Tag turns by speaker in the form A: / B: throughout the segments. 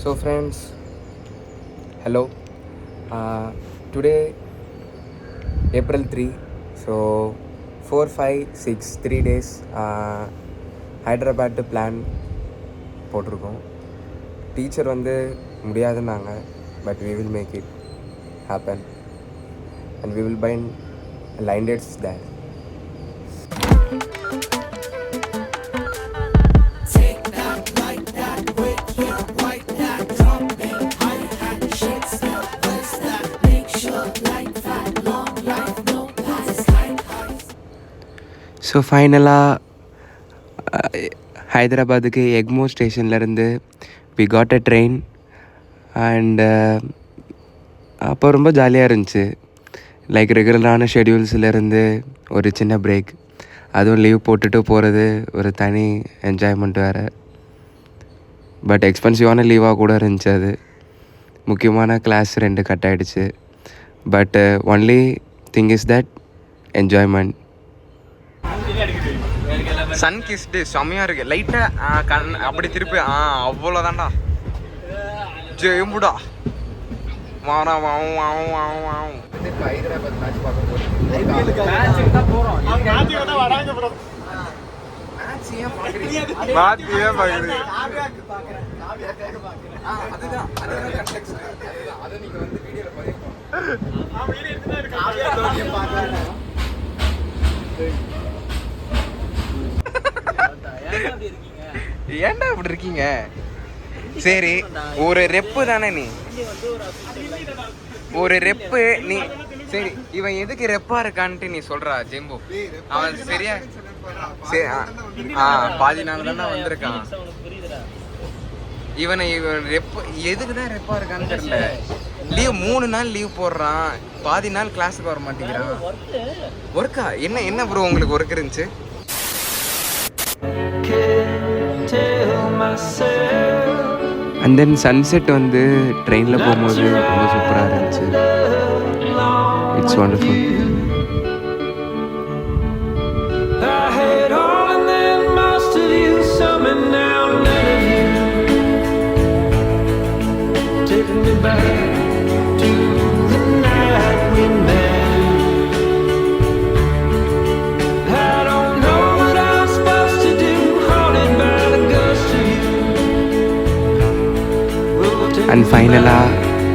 A: So friends, hello. Today April 3. So 4, 5, 6, 3 days Hyderabad plan போட்டிருக்கோம். Teacher வந்து முடியாதுன்னாங்க, but we will make it happen and we will buy line dates there. So ஃபைனலாக ஹைதராபாத்துக்கு எக்மோர் ஸ்டேஷன்லேருந்து we got a train and அப்போ ரொம்ப ஜாலியாக இருந்துச்சு. Like ரெகுலரான ஷெடியூல்ஸ்லேருந்து ஒரு சின்ன பிரேக், அதுவும் லீவ் போட்டுட்டு போகிறது ஒரு தனி என்ஜாய்மெண்ட் வேறு. பட் எக்ஸ்பென்சிவான லீவாக கூட இருந்துச்சு. அது முக்கியமான கிளாஸ் 2 கட் ஆகிடுச்சு. But only thing is that enjoyment. Sun kissed செம்மையாக இருக்குது. லைட்டாக கண் அப்படி திருப்பி அவ்வளோதான்டா. ஜெயம்புடா வாடா வாவும் வாவும் வாவும் வாவும். ஹைதராபாத் மேட்ச் பார்க்க ஏன்டா அப்படி இருக்கீங்க? சரி, ஒரு ரெப்பு தானே நீ, ஒரு ரெப்பு நீ. சரி, இவன் எதுக்கு ரெப்பா இருக்கான்ட்டு நீ சொல்றா ஜெம்பு? அவன் சரியா சரி பாதி நாள் தானே வந்திருக்கான். இவன் ரெப்பு எதுக்கு தான் ரெப்பா இருக்கான்னு தெரியல. லீவ் 3 நாள் லீவ் போடுறான், பாதி நாள் கிளாஸுக்கு வர மாட்டேங்கிறான். ஒர்க்கா என்ன ப்ரோ உங்களுக்கு ஒர்க் இருந்துச்சு? அண்ட் தென் சன்செட் வந்து ட்ரெயினில் போகும்போது ரொம்ப சூப்பராக இருந்துச்சு. It's wonderful. And finally,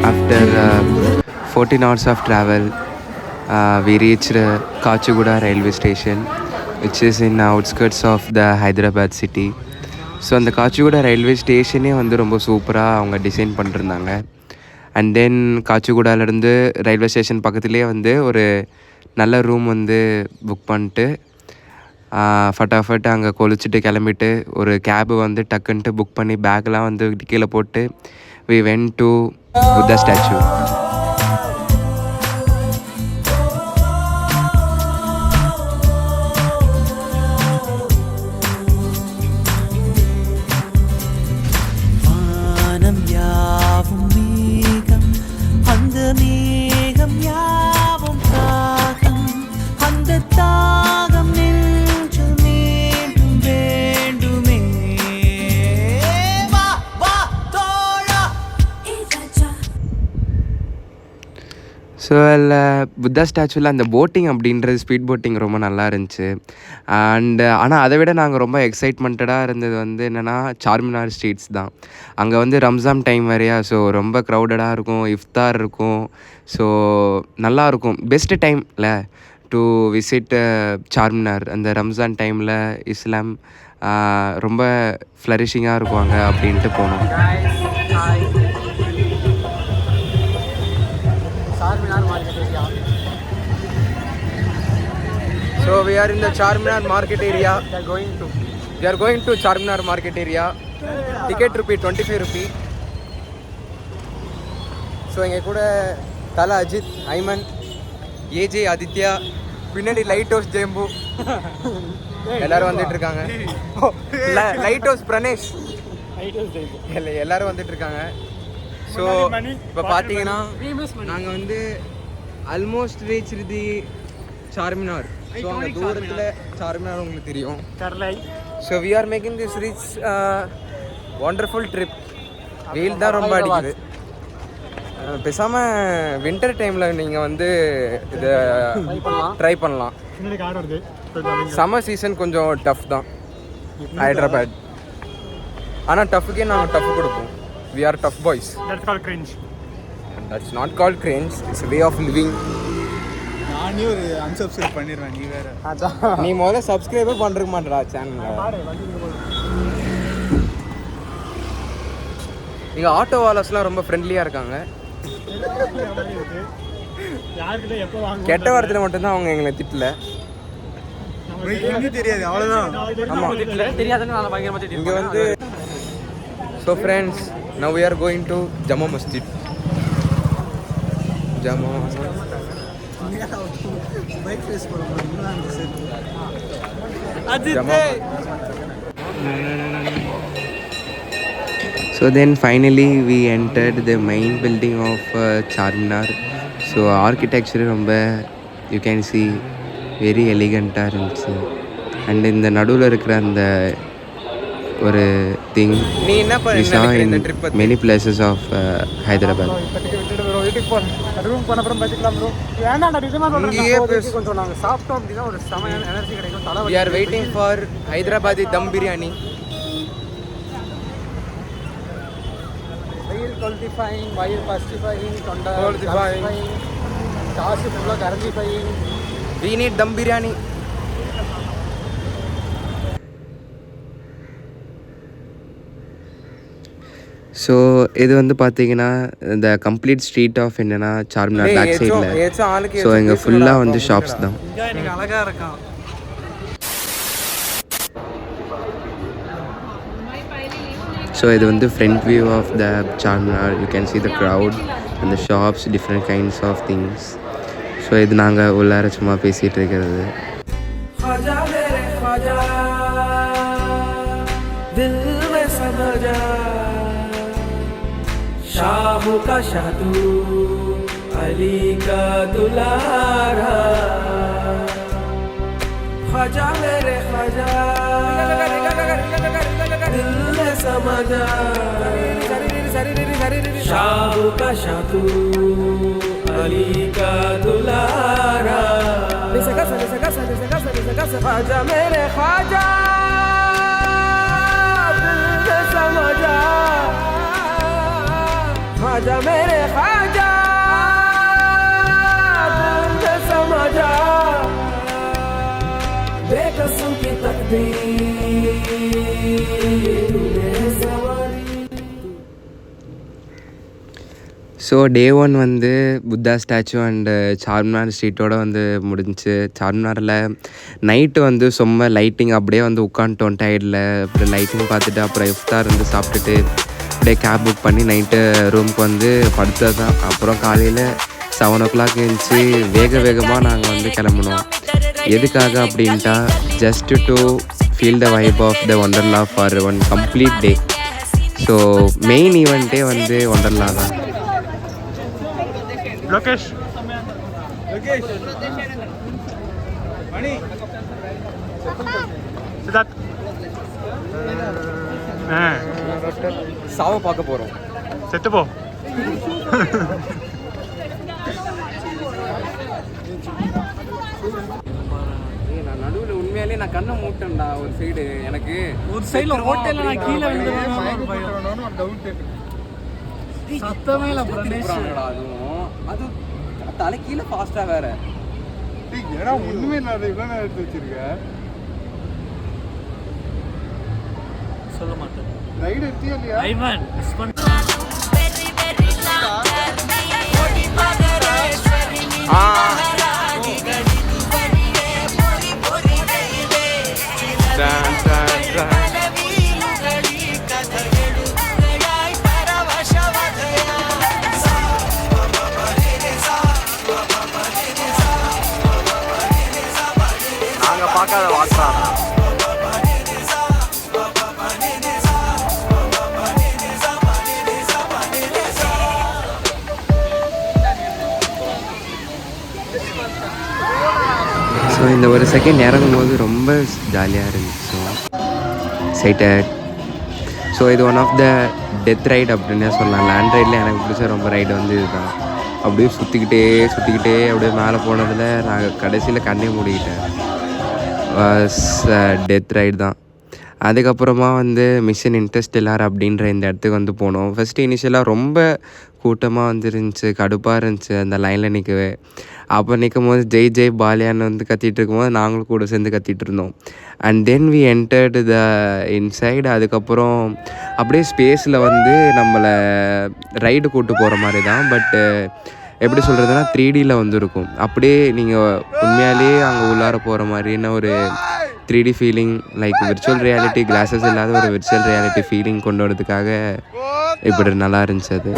A: after 14 hours of travel, we reached Kachiguda railway station, which is in outskirts of the Hyderabad city. So அந்த காச்சிகுடா ரயில்வே ஸ்டேஷனே வந்து ரொம்ப சூப்பராக அவங்க டிசைன் பண்ணிருந்தாங்க. அண்ட் தென் காச்சிகுடாலேருந்து ரயில்வே ஸ்டேஷன் பக்கத்துலேயே வந்து ஒரு நல்ல ரூம் வந்து புக் பண்ணிட்டு ஃபட்டாஃபட் அங்கே கொளிச்சுட்டு கிளம்பிட்டு ஒரு கேபு வந்து டக்குன்ட்டு புக் பண்ணி பேக்லாம் வந்து கீழே போட்டு we went to Buddha statue.
B: வானம் யாவும் மேகம், அந்த மேகம் யாவும் தாகம், அந்த தாகம் நெஞ்சு மீண்டும் வேண்டுமே.
A: ஸோ அதில் புத்தா ஸ்டாச்சுவில் அந்த போட்டிங் அப்படின்றது ஸ்பீட் போட்டிங் ரொம்ப நல்லா இருந்துச்சு. ஆனால் அதை விட நாங்கள் ரொம்ப எக்ஸைட்மெண்ட்டடாக இருந்தது வந்து என்னென்னா சார்மினார் ஸ்ட்ரீட்ஸ் தான். அங்கே வந்து ரம்ஜான் டைம் வேறையா, ஸோ ரொம்ப க்ரௌடடாக இருக்கும், இஃப்தார் இருக்கும். ஸோ நல்லாயிருக்கும், பெஸ்ட்டு டைமில் டு விசிட் சார்மினார். அந்த ரம்ஜான் டைமில் இஸ்லாம் ரொம்ப ஃப்ளரிஷிங்காக இருக்குவாங்க அப்படின்ட்டு போனோம். So we are in the Charminar market area. We are going to Charminar market area. Ticket rupee 25 rupee. So இங்கே கூட தல அஜித், ஐமன், ஏஜே, ஆதித்யா, பின்னாடி லைட் ஹவுஸ் ஜெம்பு எல்லாரும் வந்துட்டு இருக்காங்க. லைட் ஹவுஸ் பிரணேஷ் எல்லாரும் வந்துட்டு இருக்காங்க. ஸோ இப்போ பார்த்தீங்கன்னா நாங்கள் வந்து almost reach the Charminar. So அங்கே தூரத்தில் சார்மினார் உங்களுக்கு தெரியும். So we are making this reach wonderful trip வெயில் தான் ரொம்ப அடிக்குது. பேசாமல் வின்டர் டைமில் நீங்கள் வந்து இதை ட்ரை பண்ணலாம். சம்மர் சீசன் கொஞ்சம் டஃப் தான் ஹைதராபாத். ஆனால் டஃப்புக்கே நாங்கள் டஃப் கொடுப்போம். We are tough boys.
C: That's called cringe.
A: That's not called cringe. It's a way of living.
C: நானே ஒரு unsubscribe பண்ணிடுறேன். நீ வேற
A: நீ முதல்ல சப்ஸ்கிரைபே பண்ணுறக்க மாட்டேடா சேனலில். இங்கே ஆட்டோ வாலர்ஸ்லாம் ரொம்ப ஃப்ரெண்ட்லியாக இருக்காங்க. கெட்ட வார்த்தையில் மட்டும்தான் அவங்க எங்களை திட்டல.
C: தெரியாது அவ்வளோதான்.
A: ஆமாம் தெரியாதுன்னு இங்கே வந்து. So friends, now we are going to Jama Masjid. Jama. So then finally we entered the main building of Charminar. So architecture ரொம்ப you can see very elegant-ஆக இருந்துச்சு. அண்ட் இந்த நடுவில் இருக்கிற அந்த ஒரு thing we saw in many places of Hyderabad. We are waiting for Hyderabadi dum biryani. While pacifying, we need dum biryani. So இது வந்து பார்த்தீங்கன்னா இந்த கம்ப்ளீட் ஸ்ட்ரீட் ஆஃப் என்னன்னா சார்மினார் பேக் சைடில். ஸோ இங்கே ஃபுல்லாக வந்து ஷாப்ஸ் தான்.
C: அழகாக இருக்கான்.
A: ஸோ இது வந்து front view of the Charminar. You can see the crowd and the shops, different kinds of things. So இது நாங்கள் உள்ளார சும்மா பேசிகிட்டு இருக்கிறது. शाहू का शादू अली का दुलारा ख्वाजा मेरे ख्वाजा दिल में समझा शाहू का शादू अली का दुलारा ख्वाजा मेरे ख्वाजा दिल में समझा ख्वाजा मेरे ख्वाजा दिल में समझा बेकसूं की तकदीर सवारी. ஸோ டே 1 வந்து புத்தா ஸ்டாச்சு அண்டு சார்மினார் ஸ்ட்ரீட்டோடு வந்து முடிஞ்சிச்சு. சார்மினாரில் நைட்டு வந்து சும்மா லைட்டிங் அப்படியே வந்து உட்காந்துட்டோம் டயர்டில். அப்புறம் லைட்டிங் பார்த்துட்டு அப்புறம் இஃப்தார் வந்து சாப்பிட்டுட்டு அப்படியே கேப் புக் பண்ணி நைட்டு ரூமுக்கு வந்து படுத்தது தான். அப்புறம் காலையில் 7 o'clock எழுந்துச்சு வேகமாக நாங்கள் வந்து கிளம்புனோம். எதுக்காக அப்படின்ட்டா just to feel the vibe of the Wonderla for one complete day. So main ஈவெண்ட்டே வந்து ஒண்டர்லா தான்.
C: லோகேஷ் மணி சித்தார்த்
A: சாவ பார்க்க போகிறோம்.
C: செத்து போ.
A: நான் நடுவில் உண்மையாலே நான் கண்ணை மூட்டேன்டா. ஒரு சைடு எனக்கு
D: ஒரு சைடில் ஹோட்டலில் நான் கீழே சத்தமே இல்லை.
A: அதுவும் அது தலை கீழே ஃபாஸ்ட்டாக வேற.
C: ஏன்னா ஒன்றுமே இல்லாத இவ்வளோ நேரம் எடுத்து வச்சிருக்க.
D: சொல்ல மாட்டேன்.
C: ரைடு எடுத்தியா இல்லையா?
D: ஐவன்
A: நாங்கள் பார்க்காத வாட்ரா. ஸோ இந்த ஒரு செகண்ட் இறங்கும் போது ரொம்ப ஜாலியாக இருந்துச்சு. எக்ஸைட்டட். ஸோ இது one of the death ride அப்படின்னே சொல்லலாம். லேண்ட் ரைடில் எனக்கு பிடிச்ச ரொம்ப ரைடு வந்து இதுதான். அப்படியே சுற்றிக்கிட்டே அப்படியே மேலே போனதில் நான் கடைசியில் கண்ணே மூடிக்கிட்டேன். டெத் ரைடு தான். அதுக்கப்புறமா வந்து மிஷன் இன்டர்ஸ்டெல்லார் அப்படின்ற இந்த இடத்துக்கு வந்து போனோம். ஃபஸ்ட்டு இனிஷியலாக ரொம்ப கூட்டமாக வந்துருந்துச்சு, கடுப்பாக இருந்துச்சு அந்த லைனில் நிற்கவே. அப்போ நிற்கும் போது ஜெய் ஜெய் பாலியான்னு வந்து கத்திகிட்டு இருக்கும்போது நாங்களும் கூட சேர்ந்து கத்திகிட்டு இருந்தோம். And then we entered the inside. அதுக்கப்புறம் அப்படியே ஸ்பேஸில் வந்து நம்மளை ரைடு கூட்டு போகிற மாதிரி தான். பட்டு எப்படி சொல்கிறதுனா 3Dயில் வந்து இருக்கும். அப்படியே நீங்கள் உண்மையாலேயே அங்கே உள்ளார போகிற மாதிரியான ஒரு 3D feeling, like virtual reality classes இல்லாத ஒரு விர்ச்சுவல் ரியாலிட்டி ஃபீலிங் கொண்டு வரதுக்காக இப்படி நல்லா இருந்துச்சு அது.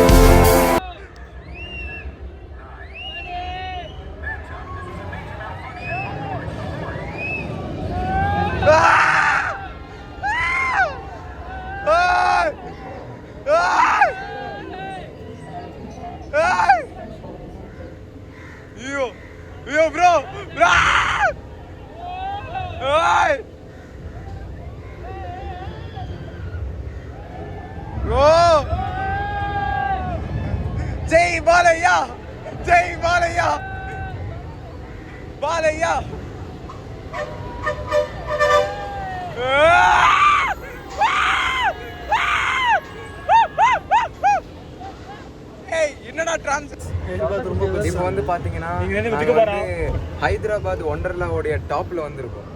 C: ஜெய் பாலையா, ஜெய் பாலையா, பாலையா. என்னடா
A: இப்போ வந்து பார்த்தீங்கன்னா ஹைதராபாத் ஒண்டர்லாவோடைய டாப்பில் வந்துருக்கோம்.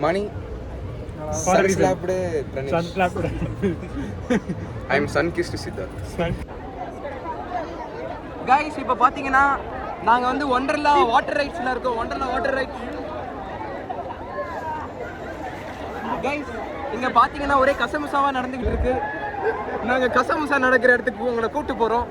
A: மணி
E: கைஸ் இப்போ பார்த்தீங்கன்னா நாங்கள் வந்து ஒண்டர்லா வாட்டர் ரைட்ஸில் இருக்கோம். Wonderla water rides guys. இங்கே பார்த்தீங்கன்னா ஒரே கசமுசாவாக நடந்துக்கிட்டு இருக்கு. நாங்கள் கசமுசா நடக்கிற இடத்துக்கு உங்களை கூப்பிட்டு போகிறோம்.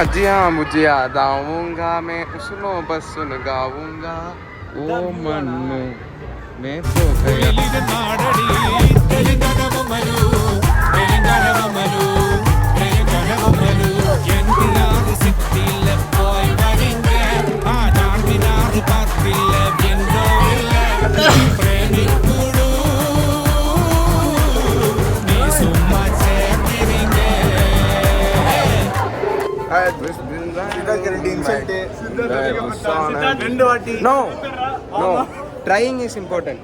A: अजिया मुझे याद आऊँगा मैं उसनो बस सुन गाऊँगा ओ मन मैं तो
E: no no trying is important.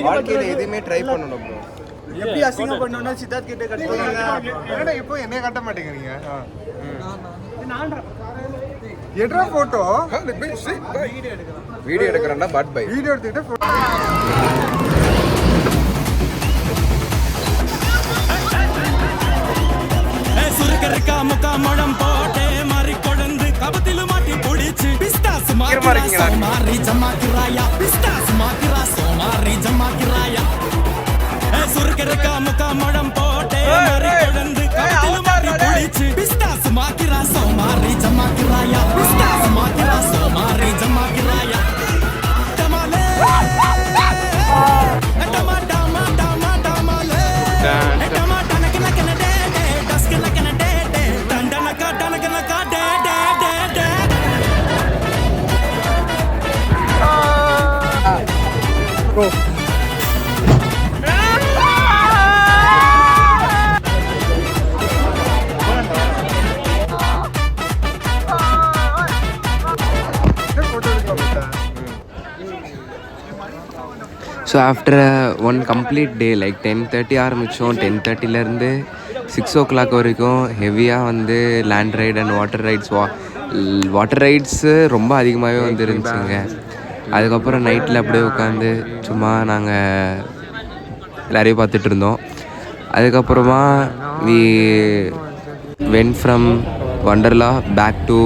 E: வாழ்க்கையில் எதுவுமே ட்ரை பண்ணணும் ப்ரோ.
C: எப்படி அசிங்கம் பண்ணோம்னா சித்தார்த் கிட்ட கட்டுவாங்க. இப்போ என்னைய கட்ட மாட்டேங்கிறீங்க. எட்ரா போட்டோ
A: வீடியோ எடுக்கிறேன்னா பட் பை
C: வீடியோ எடுத்துக்கிட்டு
B: சுருக்கருக்கா முக்கா முழம் போட்டே மாறி கொழுந்து கபத்தில மாட்டி புடிச்சு பிஸ்தாஸ் மாரி ஜமாக்கிராயா பிஸ்தாஸ் மாக்கிரா சோமாரி ஜமாக்கிராயா சுருக்கருக்கா முக்கா முழம் போட்டே மாறி கொழுந்து கபத்தில மாட்டி புடிச்சு பிஸ்தாஸ் மாக்கிரா சோமாரி ஜமாக்கிராயா பிஸ்தாஸ் மாக்கிரா சோமாரி ஜமாக்கிராயா டமாலே டமா டமா டமா டமாலே டமா டனக்கு நக்கன டே டே டஸ்க்கு நக்கன டே டே டண்டனக்க டனக்கனக்க டே டே டே டே.
A: So after one complete day like 10:30 ஆரம்பித்தோம். 10:30லேருந்து 6 o'clock வரைக்கும் ஹெவியாக வந்து land right and water rights ரொம்ப அதிகமாகவே வந்து இருந்துச்சுங்க. அதுக்கப்புறம் நைட்டில் அப்படியே உட்காந்து சும்மா நாங்கள் எல்லாரையும் பார்த்துட்டு இருந்தோம். அதுக்கப்புறமா we went from Wonderla back to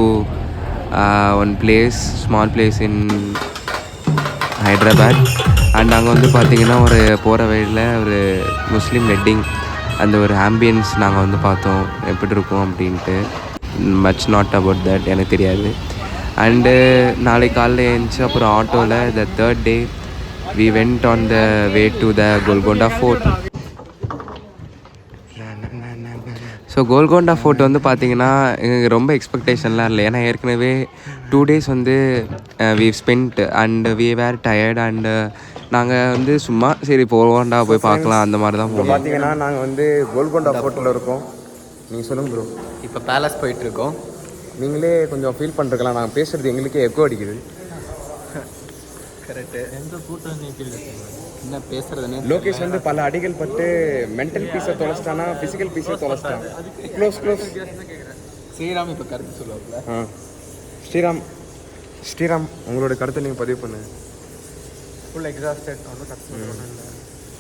A: one place, small place in Hyderabad. And அங்கே வந்து பார்த்திங்கன்னா ஒரு போகிற வழியில் ஒரு முஸ்லீம் வெட்டிங், அந்த ஒரு ஆம்பியன்ஸ் நாங்கள் வந்து பார்த்தோம் எப்படி இருக்கும் அப்படின்ட்டு. மச் நாட் அபவுட் தட், எனக்கு தெரியாது. அண்டு நாளைக்கு காலையில் எழுந்துச்சு அப்புறம் ஆட்டோவில் the third day we went on the way to the Golconda fort. So Golconda fort வந்து பார்த்திங்கன்னா எங்களுக்கு ரொம்ப எக்ஸ்பெக்டேஷன்லாம் இல்லை. ஏன்னா ஏற்கனவே 2 days வந்து we spend and we were tired. And நாங்கள் வந்து சும்மா சரி போவோண்டா போய் பார்க்கலாம் அந்த மாதிரி தான் போவோம்.
C: பார்த்தீங்கன்னா நாங்கள் வந்து கோல்கொண்டா ஃபோர்ட்டில் இருக்கோம். நீங்கள் சொல்லுங்கள் ப்ரோ.
E: இப்போ பேலஸ் போயிட்டுருக்கோம்.
C: நீங்களே கொஞ்சம் ஃபீல் பண்ணுறக்கலாம், நாங்கள் பேசுகிறது எங்களுக்கே எக்கோ அடிக்குது.
E: கரெக்டு. எந்த கூட்டம் நீ ஃபீல் என்ன பேசுறதுன்னு.
C: லோகேஷ் வந்து பல அடிகள் பட்டு மென்டல் பீஸை தொலைச்சிட்டானா ஃபிசிக்கல் பீஸை தொலைச்சிட்டான். க்ளோஸ்
E: ஸ்ரீராம் இப்போ கருத்து சொல்லுவாப்புல.
C: ஸ்ரீராம் உங்களோட கருத்தை நீங்கள் பதிவு பண்ணு.
E: ஃபுல் எக்ஸாஸ்டட் ஒன்றும் கஷ்டம் இல்லை.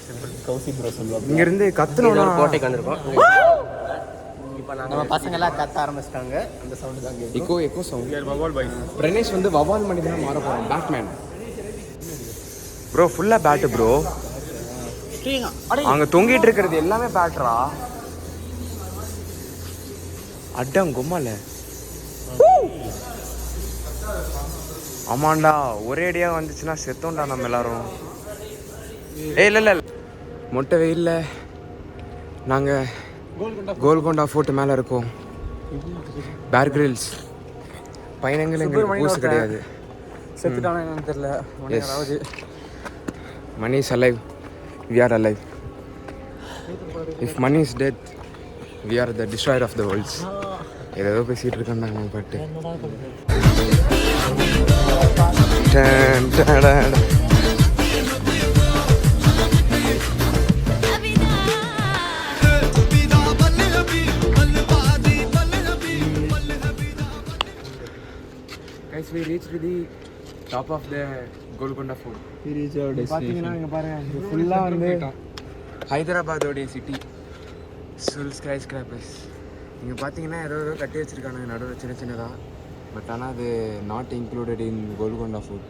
E: சிம்பிள் கௌசி ப்ரோ சொல்லுவாங்க.
C: இங்கேருந்து கத்துனோட
E: கோட்டைக்கு வந்திருக்கோம். இப்போ நம்ம பசங்கள்லாம் கத்த ஆரம்பிச்சிட்டாங்க. அந்த சவுண்டு தான்
C: எக்கோ சவுண்ட். பிரணேஷ் வந்து வவால் மணி தான் மாற போகிறோம். பேட்மேன் ப்ரோ, ஃபுல்லாக பேட்டு ப்ரோ. அங்கே தொங்கிட்டு இருக்கிறது எல்லாமே பேட்டரா? அடங்கும்மால. ஆமாண்டா, ஒரே அடியாக வந்துச்சுன்னா செத்தோண்டா நம்ம எல்லாரும். இல்லை மொட்டை வெயில்ல நாங்கள் கோல்கொண்டா ஃபோர்ட்டு மேலே இருக்கோம். பேர் கிரில்ஸ் பயணங்கள் எங்களுக்கு பூசு கிடையாது.
E: செத்துட்டானா என்னன்னு தெரியல.
C: Money is alive. We are alive. If money is dead, we are the destroyer of the worlds. ஏதோ பேசிட்டு இருக்காங்க நம்ம பாட்டு. Guys, we reached the top of the Golconda fort. பார்த்தீங்கன்னா இங்கே பாருங்கள், ஃபுல்லாக வந்து ஹைதராபாதோடைய சிட்டி. Full skyscrapers. இங்கே பார்த்தீங்கன்னா ஏதோ கட்டி வச்சுருக்காங்க நடுவில் சின்ன சின்னதாக. பட் ஆனால் அது not included in Golconda fort.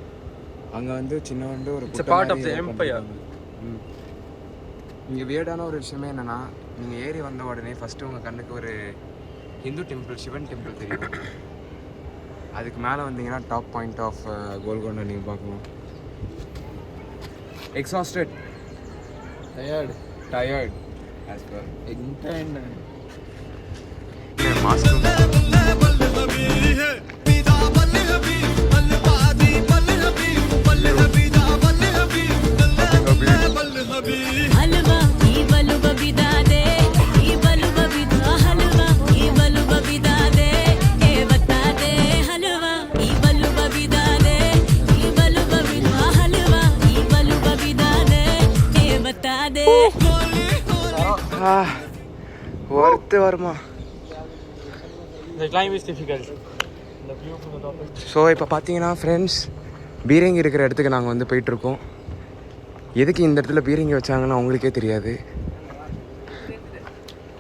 C: அங்கே வந்து சின்ன வந்து ஒரு பார்ட் ஆஃப் த எம்பையர். இங்கே வியர்டான ஒரு விஷயமே என்னென்னா, நீங்கள் ஏறி வந்த உடனே ஃபஸ்ட்டு உங்கள் கண்ணுக்கு ஒரு ஹிந்து டெம்பிள், சிவன் டெம்பிள் தெரியும். அதுக்கு மேலே வந்தீங்கன்னா டாப் பாயிண்ட் ஆஃப் கோல்கொண்டா நீங்கள் பார்க்கலாம். Exhausted, tired as per intent. Mask worth வருமா? ஸோ இப்போ பார்த்தீங்கன்னா ஃப்ரெண்ட்ஸ், பீரங்கி இருக்கிற இடத்துக்கு நாங்கள் வந்து போயிட்டுருக்கோம். எதுக்கு இந்த இடத்துல பீரங்கி வச்சாங்கன்னா அவங்களுக்கே தெரியாது.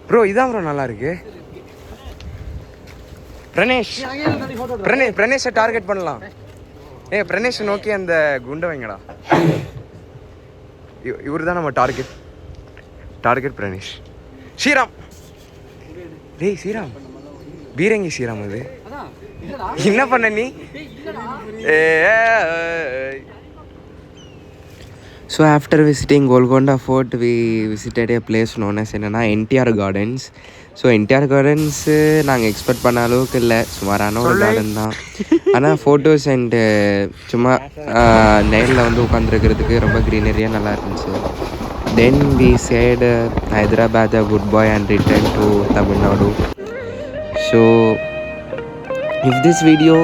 C: ப்ரோ இதான் ப்ரோ நல்லா இருக்கு. பிரணேஷை டார்கெட் பண்ணலாம். பிரணேஷை நோக்கி அந்த குண்டை வைங்கடா. இவர் தான் நம்ம டார்கெட் பிரணேஷ். ஸ்ரீராம், டேய் ஸ்ரீராம், பீரங்கி ஸ்ரீராம் அது என்ன பண்ண நீ?
A: So after visiting Golconda Fort, we visited a place known as NTR Gardens. So NTR Gardens நாங்கள் எக்ஸ்பெக்ட் பண்ண அளவுக்கு இல்லை, சுமாரான ஒரு கார்டன் தான். ஆனால் ஃபோட்டோஸ் அண்டு சும்மா நைட்டில் வந்து உட்காந்துருக்கிறதுக்கு ரொம்ப க்ரீனரியாக நல்லா இருந்துச்சு. Then we said Hyderabad a goodbye and returned to Tamil Nadu. So if this video